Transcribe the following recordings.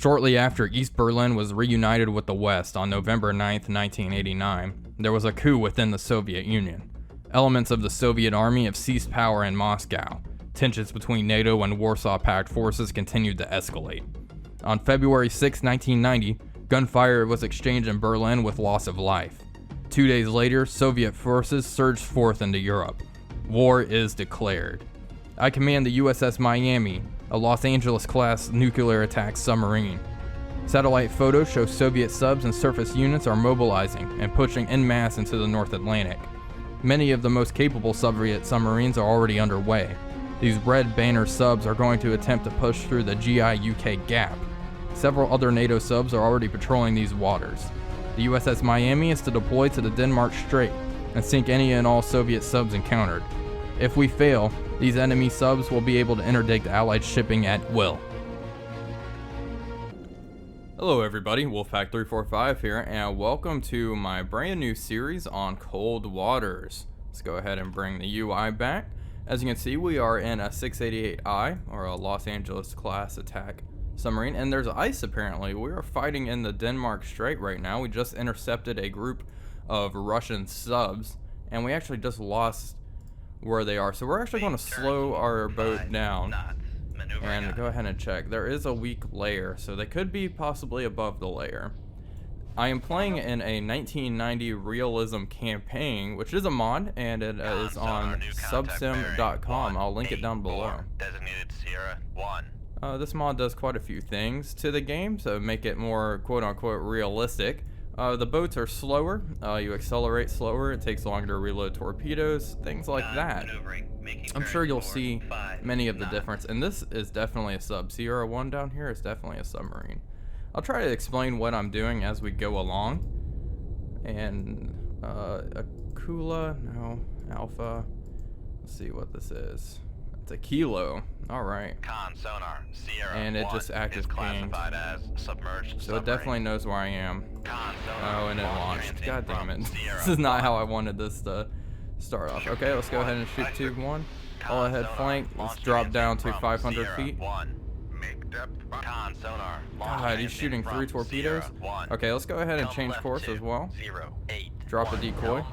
Shortly after East Berlin was reunited with the West on November 9th, 1989, there was a coup within the Soviet Union. Elements of the Soviet army have seized power in Moscow. Tensions between NATO and Warsaw Pact forces continued to escalate. On February 6, 1990, gunfire was exchanged in Berlin with loss of life. 2 days later, Soviet forces surged forth into Europe. War is declared. I command the USS Miami, a Los Angeles-class nuclear attack submarine. Satellite photos show Soviet subs and surface units are mobilizing and pushing en masse into the North Atlantic. Many of the most capable Soviet submarines are already underway. These red banner subs are going to attempt to push through the GI-UK gap. Several other NATO subs are already patrolling these waters. The USS Miami is to deploy to the Denmark Strait and sink any and all Soviet subs encountered. If we fail, these enemy subs will be able to interdict Allied shipping at will. Hello everybody, Wolfpack345 here, and welcome to my brand new series on cold waters. Let's go ahead and bring the UI back. As you can see, we are in a 688I, or a Los Angeles class attack submarine, and there's ice apparently. We are fighting in the Denmark Strait right now. We just intercepted a group of Russian subs, and we actually just lost where they are. So we're actually going to slow our boat down and go ahead and check. There is a weak layer, so they could be possibly above the layer. I am playing in a 1990 Realism campaign, which is a mod, and it is on subsim.com. I'll link it down below. Designated Sierra 1. This mod does quite a few things to the game, so make it more quote-unquote realistic. The boats are slower, you accelerate slower, it takes longer to reload torpedoes, things like that. I'm sure you'll see many of the difference, and this is definitely a sub. Sierra 1 down here is definitely a submarine. I'll try to explain what I'm doing as we go along. And, Akula, no, Alpha, let's see what this is. It's a Kilo, alright. Con sonar, Sierra And it 1 just active is pinged. classified as submerged So it definitely knows where I am. Con sonar, Oh, and it launched. God damn it. Sierra This is not 1. how I wanted this to start off. Okay, let's go ahead and shoot tube 1. All ahead flank. Let's drop down to 500 feet. Con sonar, God, he's shooting 3 torpedoes. Okay, let's go ahead and change course as well. Drop a decoy.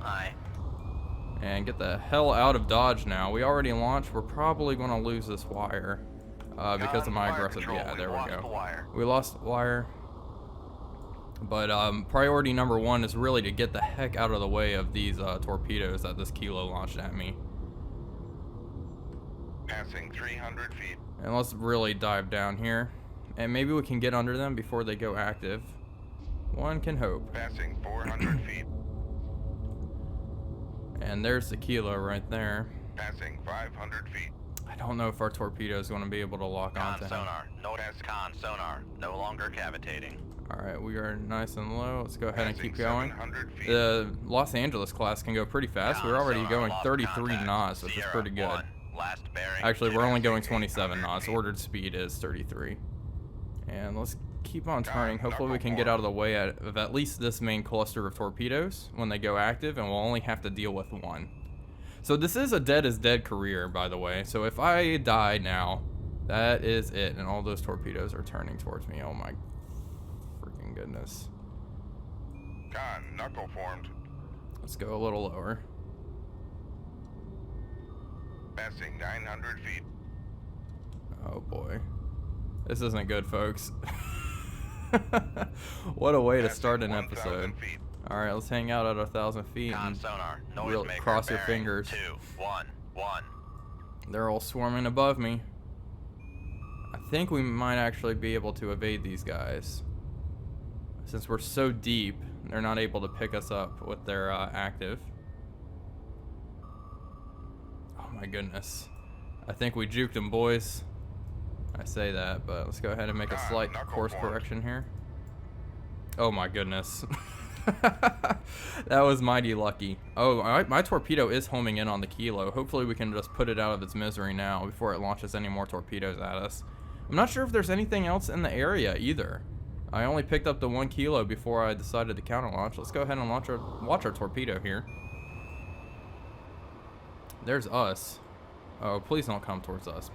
And get the hell out of Dodge now. We already launched. We're probably going to lose this wire because of my aggressive. Yeah, there we go. We lost wire. But priority number 1 is really to get the heck out of the way of these torpedoes that this Kilo launched at me. Passing 300 feet. And let's really dive down here. And maybe we can get under them before they go active. One can hope. Passing 400 feet. And there's the Kilo right there. Passing 500 feet. I don't know if our torpedo is going to be able to lock onto him. Con sonar, no longer cavitating. Alright, we are nice and low. Let's go ahead and keep going. 700 feet. The Los Angeles class can go pretty fast. We're already going 33 knots, which is pretty good. Actually, we're only going 27 knots. Ordered speed is 33. And let's keep on turning. Hopefully we can get out of the way of at least this main cluster of torpedoes when they go active, and we'll only have to deal with one. So this is a dead is dead career, by the way. So if I die now, that is it. And all those torpedoes are turning towards me. Oh my freaking goodness. Con knuckle formed. Let's go a little lower. Passing 900 feet. Oh boy. This isn't good, folks. What a way to start an episode. Alright, let's hang out at 1,000 feet and sonar, cross your fingers. 211. They're all swarming above me. I think we might actually be able to evade these guys. Since we're so deep, they're not able to pick us up with their active. Oh my goodness. I think we juked them, boys. I say that, but let's go ahead and make a slight course correction here. Oh my goodness. That was mighty lucky. Oh, my torpedo is homing in on the Kilo. Hopefully we can just put it out of its misery now before it launches any more torpedoes at us. I'm not sure if there's anything else in the area either. I only picked up the 1 Kilo before I decided to counter launch. Let's go ahead and watch our torpedo here. There's us. Oh, please don't come towards us.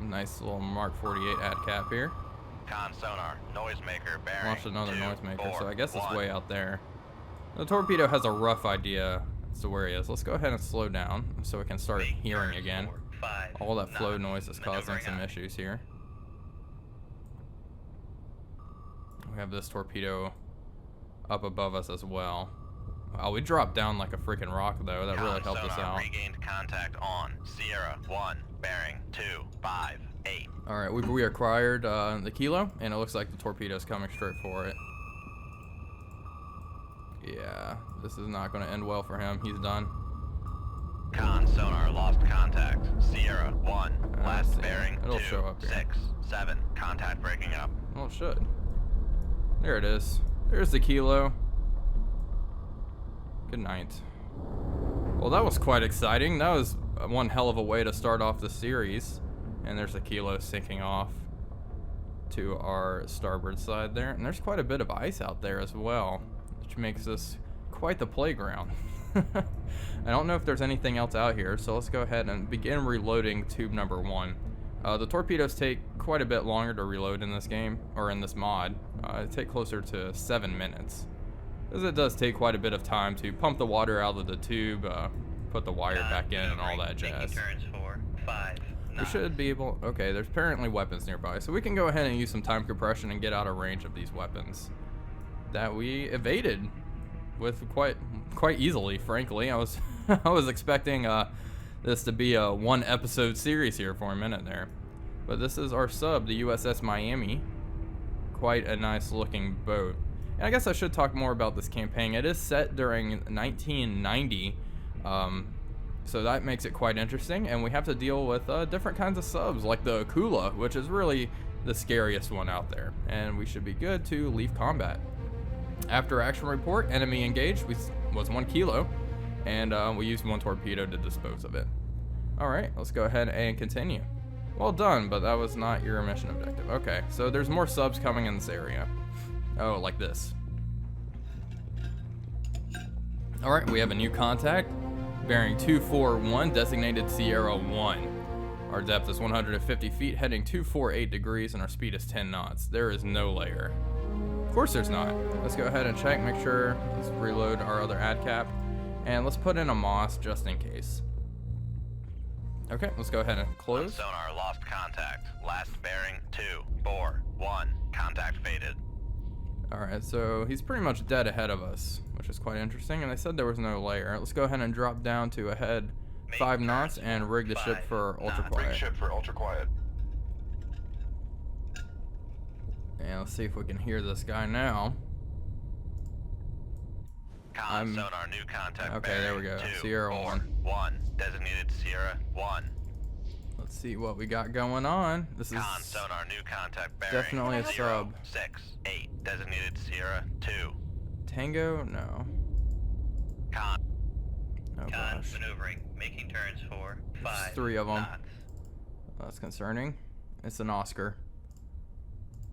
Nice little Mark 48 ad cap here. Con sonar, noisemaker bearing. Launched another 2, noisemaker, 4, so I guess it's 1. way out there. The torpedo has a rough idea as to where he is. Let's go ahead and slow down so we can start Make hearing turns again. 4, 5, All that flow 9, noise is causing maneuvering some up. issues here. We have this torpedo up above us as well. Wow, we dropped down like a freaking rock though. That really helped us Sonar out. regained contact on Sierra 1, bearing 2, 5, 8. Alright, we've reacquired the kilo, and it looks like the torpedo's coming straight for it. Yeah, this is not going to end well for him. He's done. Con sonar lost contact. Sierra 1, last see. bearing It'll 2, show up here. 6, 7. Contact breaking up. Well, it should. There it is. There's the kilo. Good night. Well, that was quite exciting. That was one hell of a way to start off the series. And there's the kilo sinking off to our starboard side there. And there's quite a bit of ice out there as well, which makes this quite the playground. I don't know if there's anything else out here, so let's go ahead and begin reloading tube number 1. The torpedoes take quite a bit longer to reload in this game, or in this mod. It take closer to 7 minutes, as it does take quite a bit of time to pump the water out of the tube, put the wire back in, and all that jazz. Turns 4, 5, 9. We should be able... Okay, there's apparently weapons nearby, so we can go ahead and use some time compression and get out of range of these weapons that we evaded with quite easily, frankly. I was I was expecting this to be a 1-episode series here for a minute there. But this is our sub, the USS Miami. Quite a nice looking boat. And I guess I should talk more about this campaign. It is set during 1990, so that makes it quite interesting. And we have to deal with different kinds of subs, like the Akula, which is really the scariest one out there. And we should be good to leave combat. After action report, enemy engaged was 1 kilo, and we used 1 torpedo to dispose of it. Alright, let's go ahead and continue. Well done, but that was not your mission objective. Okay, so there's more subs coming in this area. Oh, like this. Alright, we have a new contact, bearing 241, designated Sierra 1. Our depth is 150 feet, heading 248 degrees, and our speed is 10 knots. There is no layer. Of course there's not. Let's go ahead and check, make sure. Let's reload our other ad cap, and let's put in a MOS just in case. Okay, let's go ahead and close. Sonar lost contact. Last bearing 2, 4, 1. Contact faded. Alright, so he's pretty much dead ahead of us, which is quite interesting, and they said there was no layer. Let's go ahead and drop down to a head 5 knots and rig the ship for ultra quiet. Rig ship for ultra quiet. And let's see if we can hear this guy now. Sonar new contact. Okay, there we go. 2, Sierra 4, 1. 1. Designated Sierra 1. Let's see what we got going on. This is Sonar new contact bearing. definitely a 0, sub. 6, 8. Designated Sierra 2. Tango? No. Con. Oh gosh. Maneuvering. Making turns 4, 5. There's 3 of them. knots. That's concerning. It's an Oscar.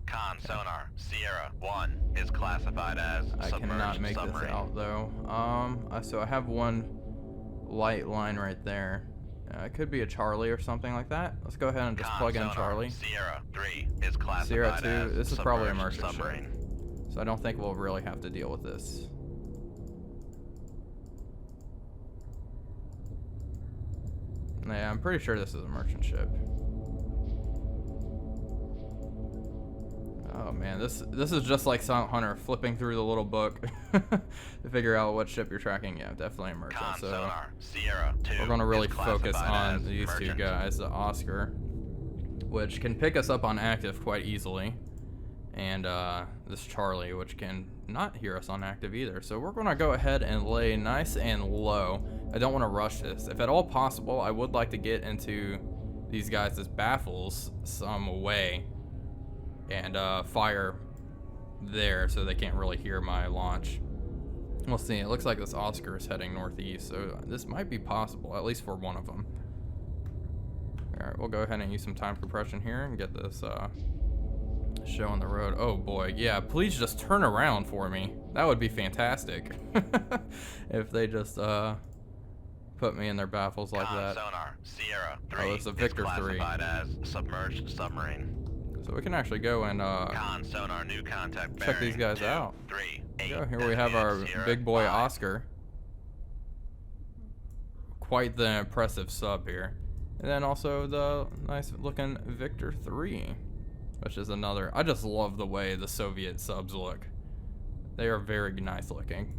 Con sonar Sierra 1 is classified as I submerged cannot make submarine. this out though. So I have 1 light line right there. It could be a Charlie or something like that. Let's go ahead and just plug in sonar Charlie. Sierra 3 is classified Sierra 2, as this is probably a submerged merchant submarine. ship. So I don't think we'll really have to deal with this. Yeah, I'm pretty sure this is a merchant ship. Oh man, this is just like Silent Hunter, flipping through the little book to figure out what ship you're tracking. Yeah, definitely a merchant. Con So sonar Sierra 2 we're gonna really is focus classified on as these 2 merchant. guys, the Oscar, which can pick us up on active quite easily, and this Charlie, which can not hear us on active either. So we're gonna go ahead and lay nice and low. I don't want to rush this. If at all possible, I would like to get into these guys' baffles some way and fire there so they can't really hear my launch. We'll see. It looks like this Oscar is heading northeast, so this might be possible, at least for one of them. Alright, we'll go ahead and use some time compression here and get this show on the road. Oh boy, yeah, please just turn around for me. That would be fantastic. If they just put me in their baffles like that. Sonar Sierra 3 Oh, it's a Victor is 3. classified as submerged submarine. So we can actually go and Con sonar new contact check these bearing guys 2, out. 3, Here 8, we have our Sierra big boy 5. Oscar. Quite the impressive sub here. And then also the nice looking Victor 3, which is another. I just love the way the Soviet subs look. They are very nice looking.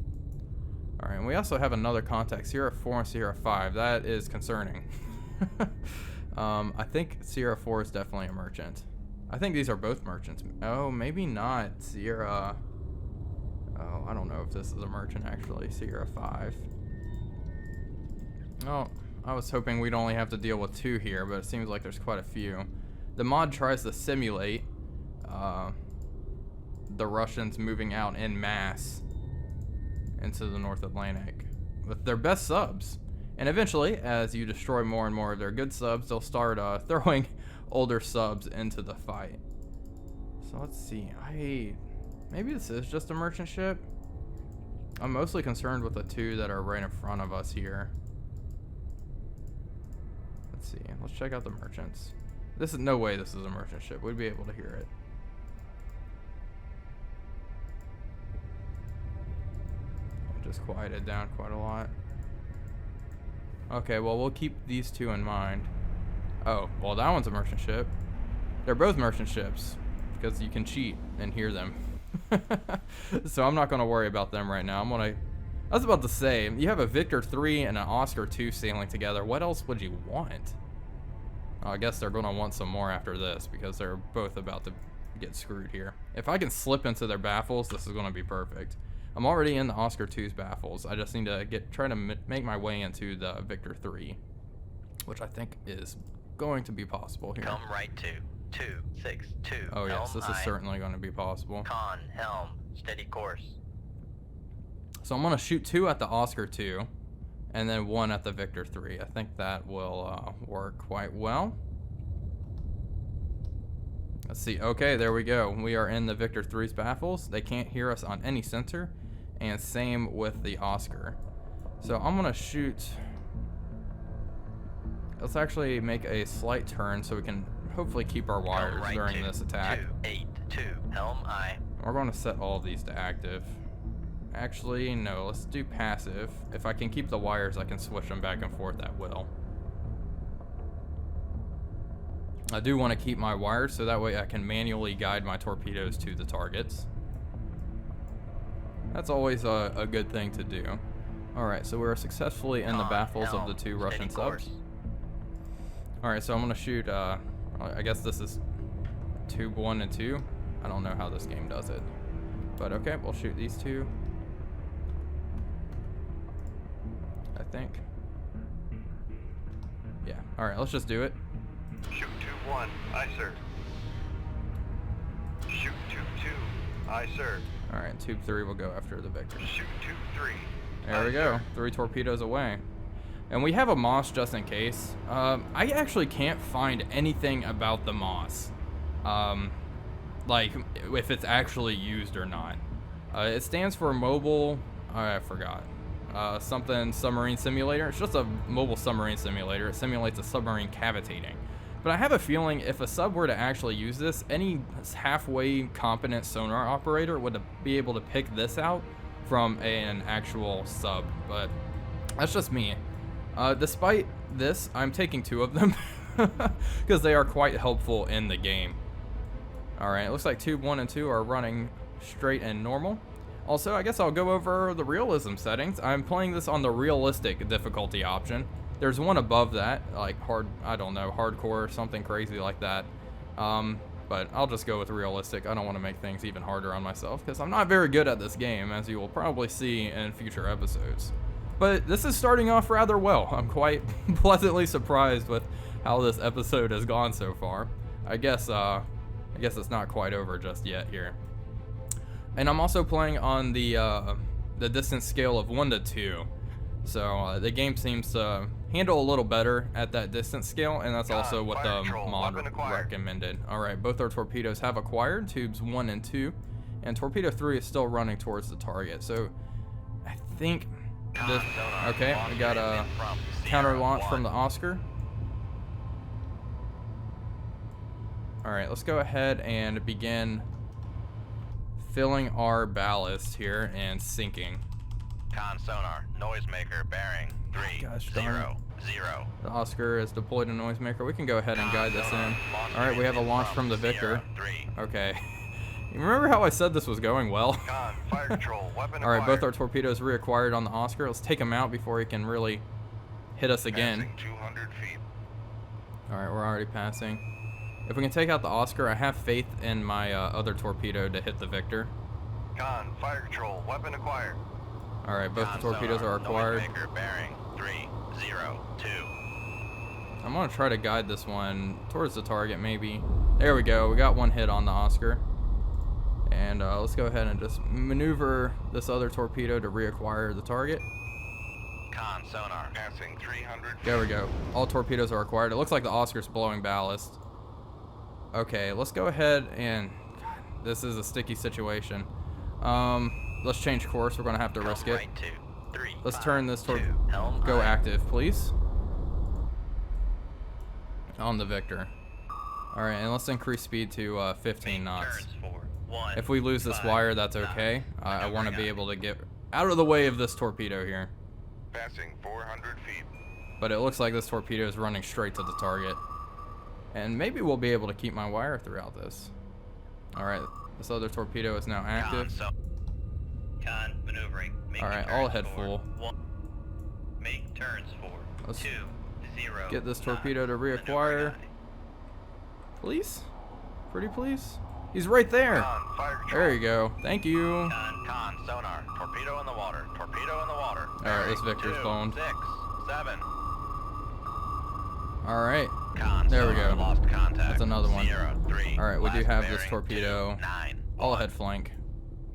Alright, and we also have another contact, Sierra 4 and Sierra 5. That is concerning. I think Sierra 4 is definitely a merchant. I think these are both merchants. Oh, maybe not. Sierra... Oh, I don't know if this is a merchant actually. Sierra 5. Oh, I was hoping we'd only have to deal with 2 here, but it seems like there's quite a few. The mod tries to simulate the Russians moving out en masse into the North Atlantic with their best subs. And eventually, as you destroy more and more of their good subs, they'll start throwing older subs into the fight. So let's see. Maybe this is just a merchant ship. I'm mostly concerned with the 2 that are right in front of us here. Let's see. Let's check out the merchants. This is no way this is a merchant ship. We'd be able to hear it. It just quieted down quite a lot. Okay, well, we'll keep these 2 in mind. Oh, well, that one's a merchant ship. They're both merchant ships because you can cheat and hear them. So I'm not going to worry about them right now. I was about to say, you have a Victor 3 and an Oscar 2 sailing together. What else would you want? I guess they're going to want some more after this because they're both about to get screwed here. If I can slip into their baffles, this is going to be perfect. I'm already in the Oscar 2's baffles. I just need to try to make my way into the Victor 3, which I think is going to be possible here. Come right to 262. Oh yes, this is helm certainly going to be possible. Con, helm, steady course. So I'm going to shoot 2 at the Oscar 2, and then 1 at the Victor 3. I think that will work quite well. Let's see. Okay, there we go. We are in the Victor 3's baffles. They can't hear us on any sensor, and same with the Oscar. So I'm going to shoot... Let's actually make a slight turn so we can hopefully keep our wires right during this attack. 282. Helm I. We're going to set all of these to active. Actually, no, let's do passive. If I can keep the wires, I can switch them back and forth at will. I do want to keep my wires so that way I can manually guide my torpedoes to the targets. That's always a good thing to do. Alright, so we're successfully in the baffles of the 2 Russian subs. Alright, so I'm going to shoot, I guess this is tube 1 and 2. I don't know how this game does it. But okay, we'll shoot these 2. I think. Yeah, alright, let's just do it. Shoot tube 1, aye sir. Shoot tube 2, aye sir. Alright, tube 3 will go after the Victor. Shoot tube 3. There we go, 3 torpedoes away. And we have a Moss just in case. I actually can't find anything about the Moss. Like, if it's actually used or not. It stands for mobile, I forgot. Something submarine simulator. It's just a mobile submarine simulator. It simulates a submarine cavitating. But I have a feeling if a sub were to actually use this, any halfway competent sonar operator would be able to pick this out from an actual sub. But that's just me. Despite this, I'm taking 2 of them because they are quite helpful in the game. Alright, it looks like tube 1 and 2 are running straight and normal. Also, I guess I'll go over the realism settings. I'm playing this on the realistic difficulty option. There's one above that, like I don't know, hardcore or something crazy like that. But I'll just go with realistic. I don't want to make things even harder on myself because I'm not very good at this game, as you will probably see in future episodes. But this is starting off rather well. I'm quite pleasantly surprised with how this episode has gone so far. I guess it's not quite over just yet here. And I'm also playing on the distance scale of 1 to 2. So the game seems to handle a little better at that distance scale, and that's also what the mod recommended. Alright, both our torpedoes have acquired, tubes 1 and 2, and torpedo 3 is still running towards the target. So I think this, okay, we got a counter launch from the Oscar. Alright, let's go ahead and begin filling our ballast here and sinking. Con sonar, noisemaker bearing 3, Gosh darn 0, 0. The Oscar is deployed a noisemaker. We can go ahead and guide this in. Launch Alright, we have a rating launch from the Victor. 0, 3. Okay. You remember how I said this was going well? Con, fire control, weapon Alright, both our acquired. torpedoes reacquired on the Oscar. Let's take him out before he can really hit us again. Passing 200 feet. Alright, we're already passing. If we can take out the Oscar, I have faith in my other torpedo to hit the Victor. Con, fire control, weapon acquired. Alright, both the Con torpedoes sonar, are acquired. Noisemaker bearing 3, 0, 2. I'm going to try to guide this one towards the target, maybe. There we go. We got one hit on the Oscar. And let's go ahead and just maneuver this other torpedo to reacquire the target. Con sonar, Passing 300 feet. There we go. All torpedoes are acquired. It looks like the Oscar's blowing ballast. Okay, let's go ahead and... God, this is a sticky situation. Let's change course. We're going to have to risk it. right 2, 3, Let's 5, turn this 2, helm go aye. active, please. On the Victor. Alright, and let's increase speed to 15 Make knots. turns for 1, If we lose this 5 wire, that's knots. okay. I want to Maneuvering be aye. able to get out of the way of this torpedo here. Passing 400 feet. But it looks like this torpedo is running straight to the target. And maybe we'll be able to keep my wire throughout this. Alright, this other torpedo is now Con, active. Con maneuvering. Making Alright, turns all head for full. 1. Make turns for Let's 2, 0. get this torpedo to knots. reacquire. Maneuvering Please? Pretty please? He's right there. Con, fire control. There you go. Thank you. aye. Con sonar. Torpedo in the water. Torpedo in the water. Alright, this Bearing Victor's 2, boned. 6, 7. Alright. Con There we sonar, go. Lost contact. That's another one. 0, 3. Alright, we do last have this bearing, torpedo 2, 9. all 1. ahead flank.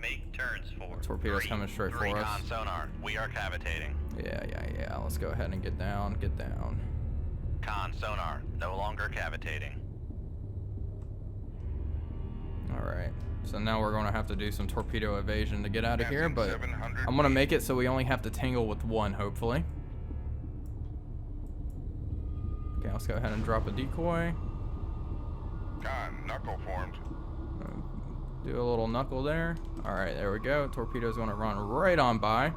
Make turns for Torpedo's 3, coming straight 3 for us. Con sonar. We are cavitating. Yeah. Let's go ahead and get down. Get down. Con sonar. No longer cavitating. Alright. So now we're going to have to do some torpedo evasion to get out of here, Passing but 700 I'm going to feet. make it so we only have to tangle with one, hopefully. Okay, let's go ahead and drop a decoy. Con, knuckle formed. Do a little knuckle there. Alright, there we go. Torpedo's going to run right on by.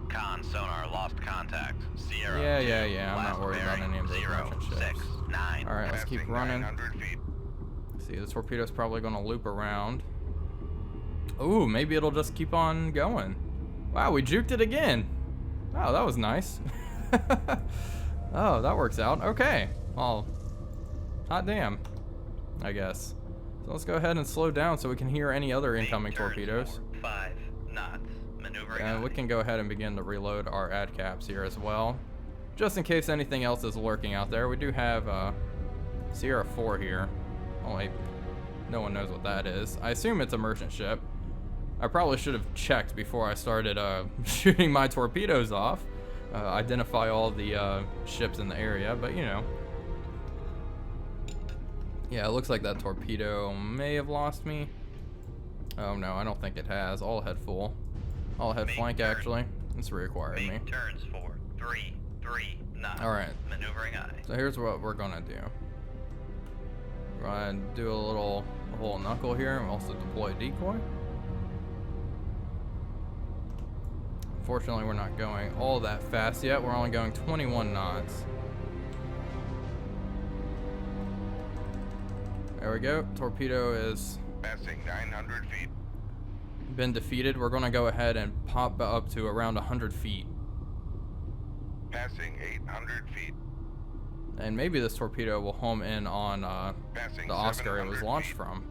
Con sonar. Lost contact. Sierra. Yeah. I'm not last worried about bearing, any of those 0, merchant ships. 6, 9. Alright, let's keep Passing running. 900 feet. See, the torpedo's probably going to loop around. Ooh, maybe it'll just keep on going. Wow, we juked it again. Wow, that was nice. Oh, that works out. Okay. Well, hot damn, I guess. So let's go ahead and slow down so we can hear any other Make incoming turns torpedoes. for 5 knots. Maneuvering. And we aye. can go ahead and begin to reload our ad caps here as well. Just in case anything else is lurking out there. We do have Sierra 4 here. Only no one knows what that is. I assume it's a merchant ship. I probably should have checked before I started shooting my torpedoes off. Identify all the ships in the area, but you know. Yeah, it looks like that torpedo may have lost me. Oh no, I don't think it has. All head full. All head Make flank turn. actually. It's reacquired me. Make turns for 3, 3 knots. Alright. Maneuvering aye. So here's what we're gonna do. We're gonna do a little knuckle here and also deploy decoy. Unfortunately, we're not going all that fast yet. We're only going 21 knots. There we go. Torpedo is Passing 900 feet. been defeated. We're gonna go ahead and pop up to around 100 feet. Passing 800 feet. And maybe this torpedo will home in on Passing the Oscar it was 700 launched feet. from.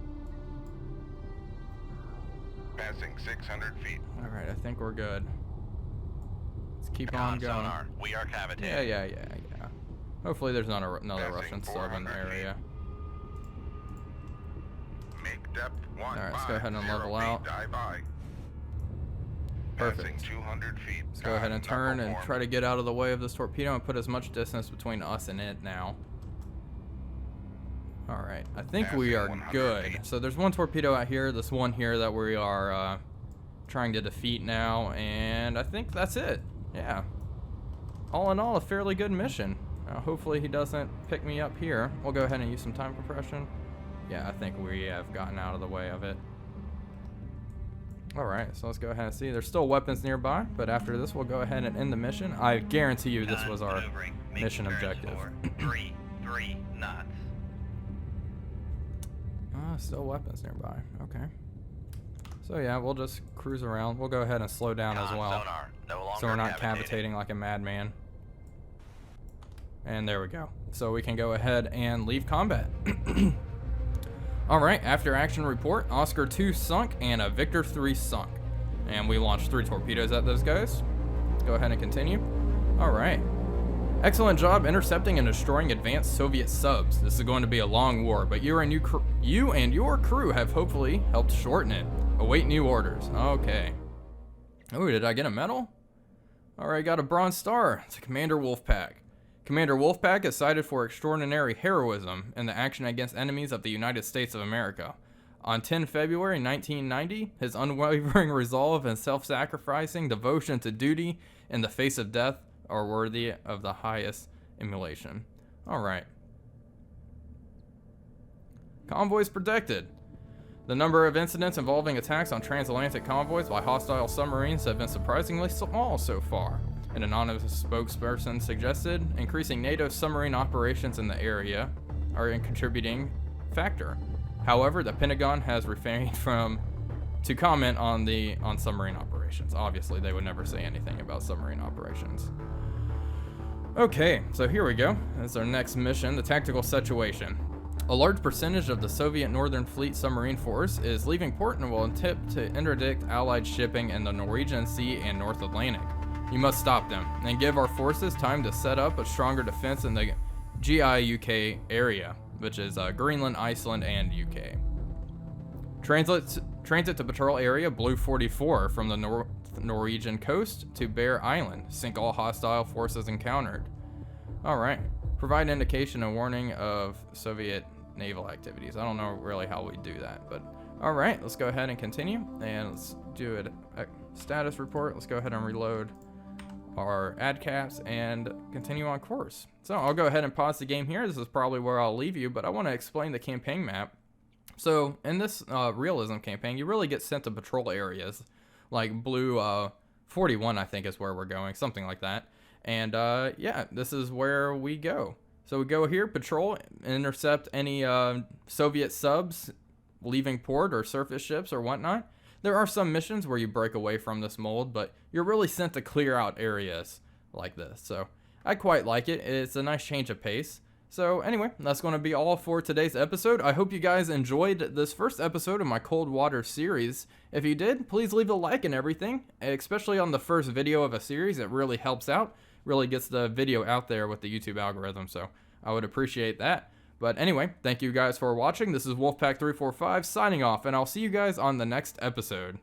Passing 600 feet. Alright, I think we're good. Let's keep on Con going. sonar. We are cavitating. Yeah. Hopefully there's not another Passing Russian sub in the 400 feet. area. Make depth 1. Alright, let's go ahead and level out. Dive by. Perfect. Passing 200 feet. Let's go ahead and turn and try to get out of the way of this torpedo and put as much distance between us and it now. Alright, I think we Passing are 100 good. feet. So there's one torpedo out here, this one here that we are trying to defeat now, and I think that's it. Yeah. All in all, a fairly good mission. Hopefully he doesn't pick me up here. We'll go ahead and use some time compression. Yeah, I think we have gotten out of the way of it. Alright, so let's go ahead and see. There's still weapons nearby, but after this we'll go ahead and end the mission. I guarantee you this was our mission objective. 3 knots. Still weapons nearby. Okay. So yeah, we'll just cruise around. We'll go ahead and slow down as well. Sonar, no longer So we're not cavitating. cavitating like a madman. And there we go. So we can go ahead and leave combat. Alright, after action report, Oscar 2 sunk and a Victor 3 sunk. And we launched 3 torpedoes at those guys. Go ahead and continue. Alright. Excellent job intercepting and destroying advanced Soviet subs. This is going to be a long war, but you and your crew have hopefully helped shorten it. Await new orders. Okay. Oh, did I get a medal? Alright, got a Bronze Star. It's a Commander Wolfpack. Commander Wolfpack is cited for extraordinary heroism in the action against enemies of the United States of America. On 10 February 1990, his unwavering resolve and self-sacrificing devotion to duty in the face of death are worthy of the highest emulation. Alright. Convoys protected. The number of incidents involving attacks on transatlantic convoys by hostile submarines have been surprisingly small so far. An anonymous spokesperson suggested increasing NATO submarine operations in the area are a contributing factor. However, the Pentagon has refrained to comment on submarine operations. Obviously, they would never say anything about submarine operations. Okay, so here we go. That's our next mission, the tactical situation. A large percentage of the Soviet Northern Fleet submarine force is leaving port and will attempt to interdict Allied shipping in the Norwegian Sea and North Atlantic. You must stop them and give our forces time to set up a stronger defense in the GIUK area, which is Greenland, Iceland, and UK. Transit to patrol area Blue 44 from the Norwegian coast to Bear Island. Sink all hostile forces encountered. Alright. Provide indication and warning of Soviet naval activities. I don't know really how we do that, but alright, let's go ahead and continue. And let's do a status report. Let's go ahead and reload our ad caps and continue on course. So I'll go ahead and pause the game here. This is probably where I'll leave you, but I want to explain the campaign map. So in this realism campaign, you really get sent to patrol areas like Blue 41, I think is where we're going, something like that. And yeah, this is where we go. So we go here, patrol, intercept any Soviet subs leaving port or surface ships or whatnot. There are some missions where you break away from this mold, but you're really sent to clear out areas like this. So I quite like it. It's a nice change of pace. So anyway, that's going to be all for today's episode. I hope you guys enjoyed this first episode of my Cold Water series. If you did, please leave a like and everything, especially on the first video of a series. It really helps out, really gets the video out there with the YouTube algorithm. So I would appreciate that. But anyway, thank you guys for watching. This is Wolfpack345 signing off, and I'll see you guys on the next episode.